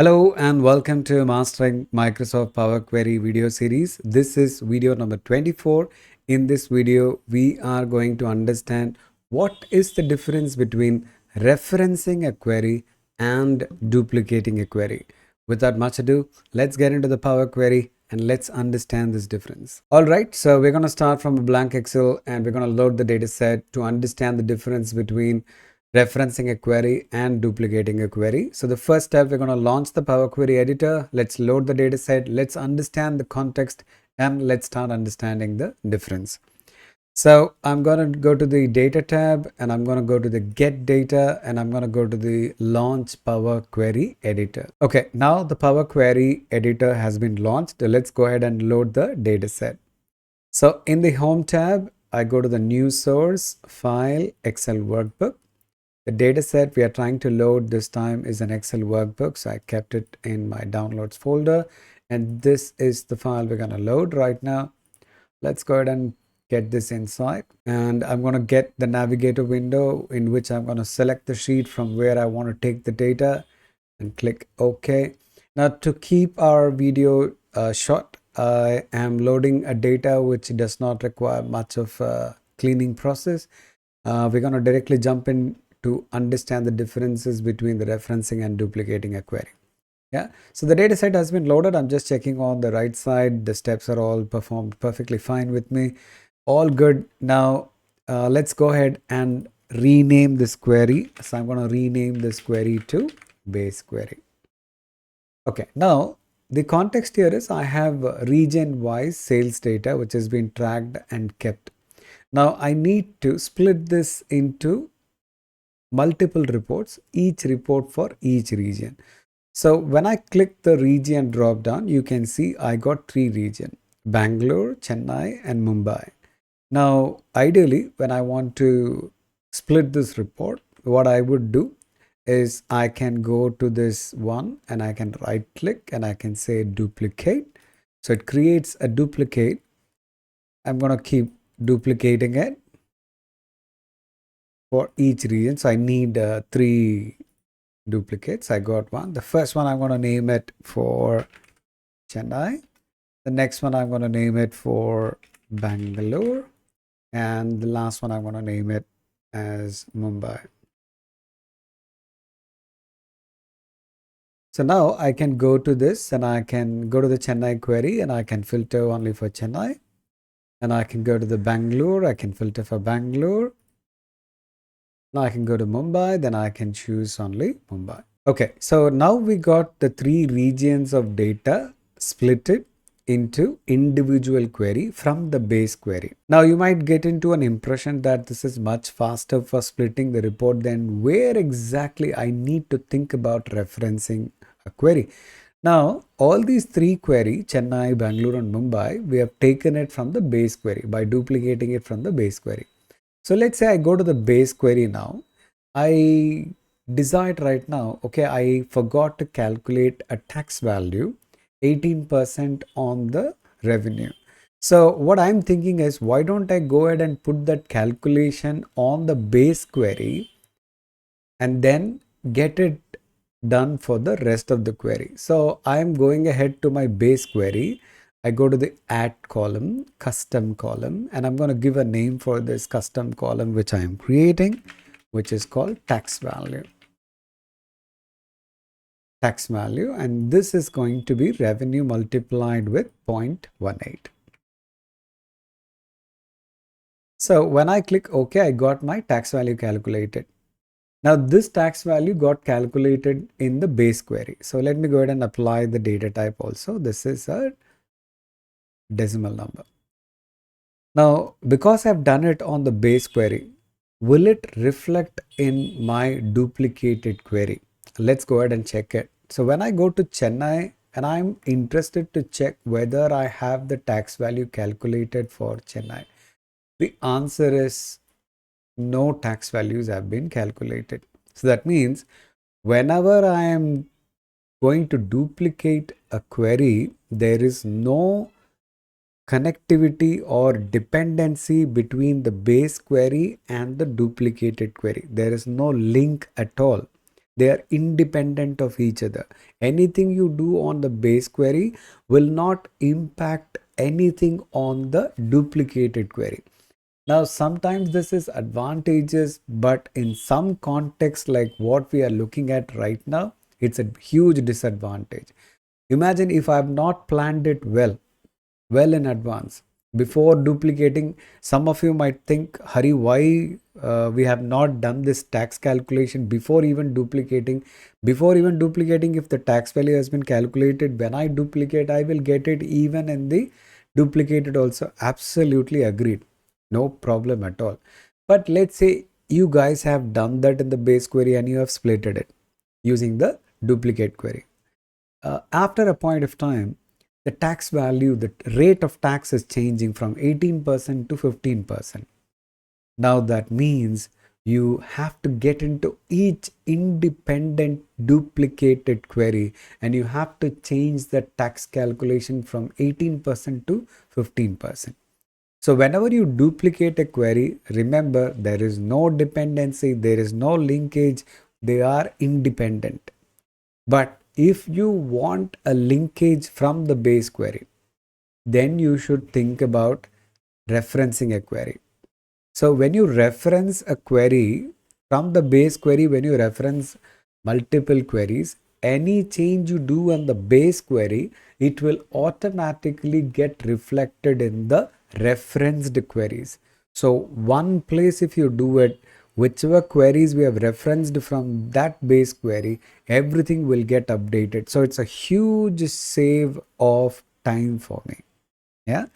Hello and welcome to Mastering Microsoft Power Query video series. This is video number 24. In this video, we are going to understand what is the difference between referencing a query and duplicating a query. Without much ado, let's get into the Power Query and let's understand this difference. All right, so we're going to start from a blank Excel and we're going to load the data set to understand the difference between referencing a query and duplicating a query. So the first step, we're going to launch the Power Query editor. Let's load the data set. Let's understand the context and let's start understanding the difference. So I'm going to go to the data tab and I'm going to go to the get data and I'm going to go to the launch Power Query editor. Okay, now the Power Query editor has been launched. Let's go ahead and load the data set. So in the home tab, I go to the new source, file, Excel workbook. The data set we are trying to load this time is an Excel workbook. So I kept it in my downloads folder. And this is the file we're going to load right now. Let's go ahead and get this inside. And I'm going to get the navigator window in which I'm going to select the sheet from where I want to take the data and click OK. Now to keep our video short, I am loading a data which does not require much of a cleaning process. We're going to directly jump in to understand the differences between the referencing and duplicating a query. Yeah, so the data set has been loaded. I'm just checking on the right side. The steps are all performed perfectly fine with me. All good. Now, let's go ahead and rename this query. So I'm going to rename this query to base query. Okay, now the context here is I have region-wise sales data which has been tracked and kept. Now I need to split this into multiple reports, each report for each region. So when I click the region drop down, you can see I got three regions: Bangalore, Chennai and Mumbai. Now ideally, when I want to split this report, what I would do is I can go to this one and I can right click and I can say duplicate. So it creates a duplicate. I'm going to keep duplicating it for each region. So I need three duplicates. I got one. The first one I'm going to name it for Chennai. The next one I'm going to name it for Bangalore. And the last one I'm going to name it as Mumbai. So now I can go to this and I can go to the Chennai query and I can filter only for Chennai. And I can go to the Bangalore. I can filter for Bangalore. Now I can go to Mumbai. Then I can choose only Mumbai. Okay, so now we got the three regions of data split it into individual query from the base query. Now you might get into an impression that this is much faster for splitting the report than where exactly I need to think about referencing a query. Now all these three query, Chennai, Bangalore and Mumbai, we have taken it from the base query by duplicating it from the base query. So let's say I go to the base query now. I decide right now, okay, I forgot to calculate a tax value 18% on the revenue. So what I'm thinking is, why don't I go ahead and put that calculation on the base query and then get it done for the rest of the query. So I'm going ahead to my base query. I go to the add column, custom column, and I'm going to give a name for this custom column which I am creating, which is called tax value. Tax value, and this is going to be revenue multiplied with 0.18. So when I click OK, I got my tax value calculated. Now this tax value got calculated in the base query. So let me go ahead and apply the data type also. This is a decimal number. Now because I've done it on the base query, will it reflect in my duplicated query? Let's go ahead and check it. So when I go to Chennai and I'm interested to check whether I have the tax value calculated for Chennai, the answer is no tax values have been calculated. So that means whenever I am going to duplicate a query, there is no connectivity or dependency between the base query and the duplicated query. There is no link at all. They are independent of each other. Anything you do on the base query will not impact anything on the duplicated query. Now, sometimes this is advantageous, but in some context, like what we are looking at right now, it's a huge disadvantage. Imagine if I have not planned it well in advance before duplicating. Some of you might think, Hari, why we have not done this tax calculation before even duplicating. If the tax value has been calculated, when I duplicate, I will get it even in the duplicated also. Absolutely agreed, no problem at all. But let's say you guys have done that in the base query and you have splitted it using the duplicate query. After a point of time, the tax value, the rate of tax is changing from 18% to 15%. Now that means you have to get into each independent duplicated query and you have to change the tax calculation from 18% to 15%. So whenever you duplicate a query, remember there is no dependency, there is no linkage, they are independent. But if you want a linkage from the base query, then you should think about referencing a query. So when you reference a query from the base query, when you reference multiple queries, any change you do on the base query, it will automatically get reflected in the referenced queries. So one place, if you do it, whichever queries we have referenced from that base query, everything will get updated. So it's a huge save of time for me. Yeah.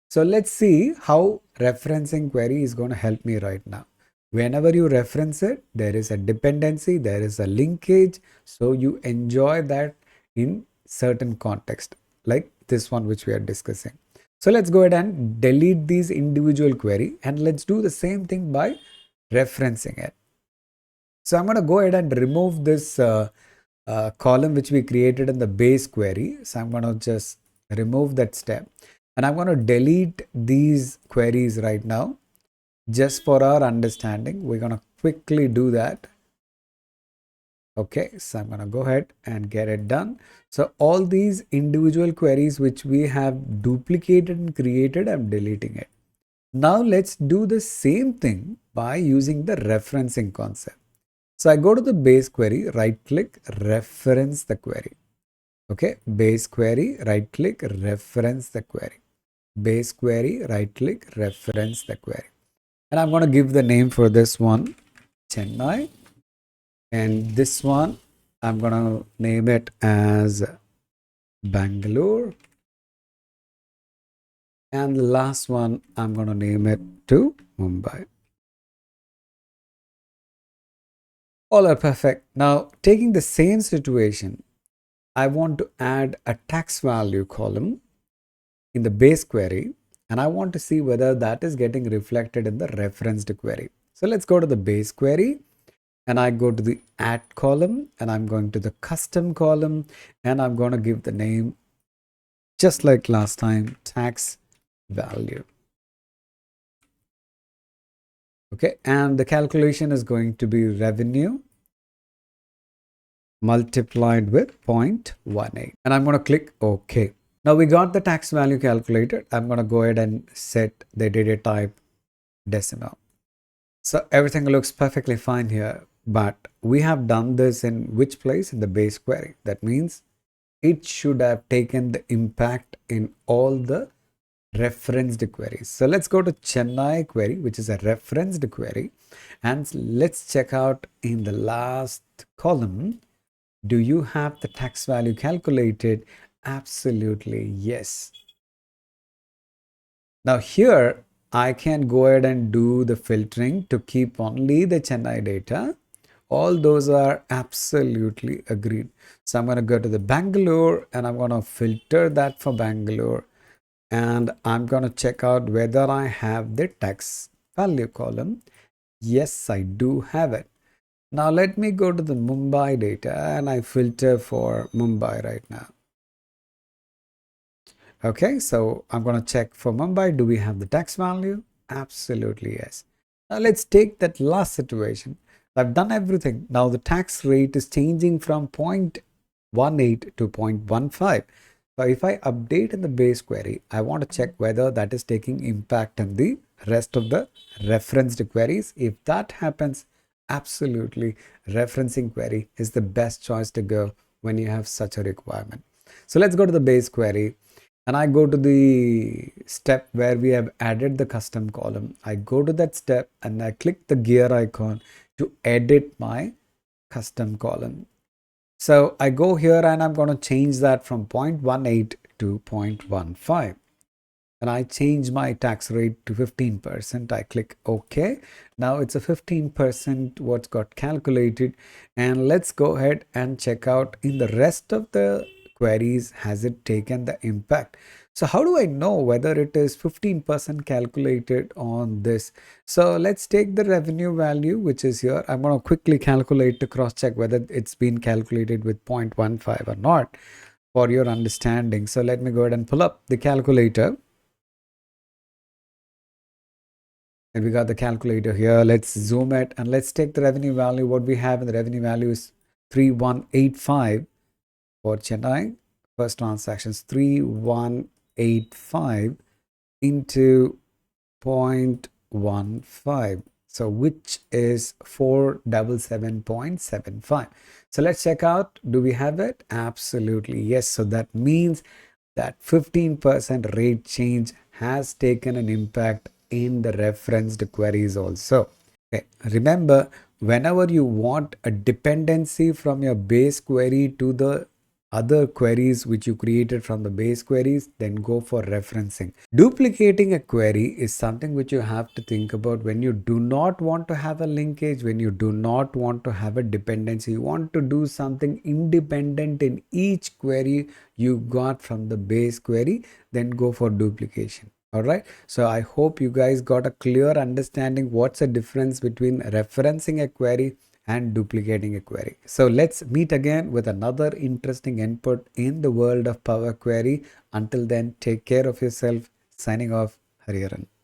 So let's see how referencing query is going to help me right now. Whenever you reference it, there is a dependency, there is a linkage. So you enjoy that in certain context, like this one which we are discussing. So let's go ahead and delete these individual query and let's do the same thing by referencing it. So I'm going to go ahead and remove this column which we created in the base query. So I'm going to just remove that step and I'm going to delete these queries right now just for our understanding. We're going to quickly do that. Okay, so I'm going to go ahead and get it done. So all these individual queries which we have duplicated and created, I'm deleting it. Now let's do the same thing by using the referencing concept. So I go to the base query, right click, reference the query. Okay, base query, right click, reference the query. Base query, right click, reference the query. And I'm going to give the name for this one, Chennai. And this one, I'm going to name it as Bangalore. And the last one, I'm going to name it to Mumbai. All are perfect. Now, taking the same situation, I want to add a tax value column in the base query and I want to see whether that is getting reflected in the referenced query. So let's go to the base query and I go to the add column and I'm going to the custom column and I'm going to give the name just like last time, tax value. Okay, and the calculation is going to be revenue multiplied with 0.18 and I'm going to click OK. Now we got the tax value calculated. I'm going to go ahead and set the data type decimal. So everything looks perfectly fine here, but we have done this in which place? In the base query. That means it should have taken the impact in all the referenced queries. So let's go to Chennai query, which is a referenced query, and let's check out in the last column. Do you have the tax value calculated? Absolutely, yes. Now here, I can go ahead and do the filtering to keep only the Chennai data. All those are absolutely agreed. So I'm going to go to the Bangalore and I'm going to filter that for Bangalore. And I'm going to check out whether I have the tax value column. Yes, I do have it. Now let me go to the Mumbai data and I filter for Mumbai right now. Okay, so I'm going to check for Mumbai. Do we have the tax value? Absolutely, yes. Now let's take that last situation. I've done everything. Now the tax rate is changing from 0.18 to 0.15. So if I update in the base query, I want to check whether that is taking impact on the rest of the referenced queries. If that happens, absolutely referencing query is the best choice to go when you have such a requirement. So let's go to the base query and I go to the step where we have added the custom column. I go to that step and I click the gear icon to edit my custom column. So I go here and I'm going to change that from 0.18 to 0.15 and I change my tax rate to 15%. I click OK. Now it's a 15% what's got calculated. And let's go ahead and check out in the rest of the queries, has it taken the impact? So how do I know whether it is 15% calculated on this? So let's take the revenue value, which is here. I'm going to quickly calculate to cross check whether it's been calculated with 0.15 or not for your understanding. So let me go ahead and pull up the calculator. And we got the calculator here. Let's zoom it and let's take the revenue value. What we have in the revenue value is 3185 for Chennai. First transactions 3185 into 0.15. So which is 477.75. So let's check out. Do we have it? Absolutely. Yes. So that means that 15% rate change has taken an impact in the referenced queries also. Okay. Remember, whenever you want a dependency from your base query to the other queries which you created from the base queries, then go for referencing. Duplicating a query is something which you have to think about when you do not want to have a linkage, when you do not want to have a dependency. You want to do something independent in each query you got from the base query, then go for duplication. All right. So I hope you guys got a clear understanding what's the difference between referencing a query and duplicating a query. So let's meet again with another interesting input in the world of Power Query. Until then, take care of yourself. Signing off, Hariharan.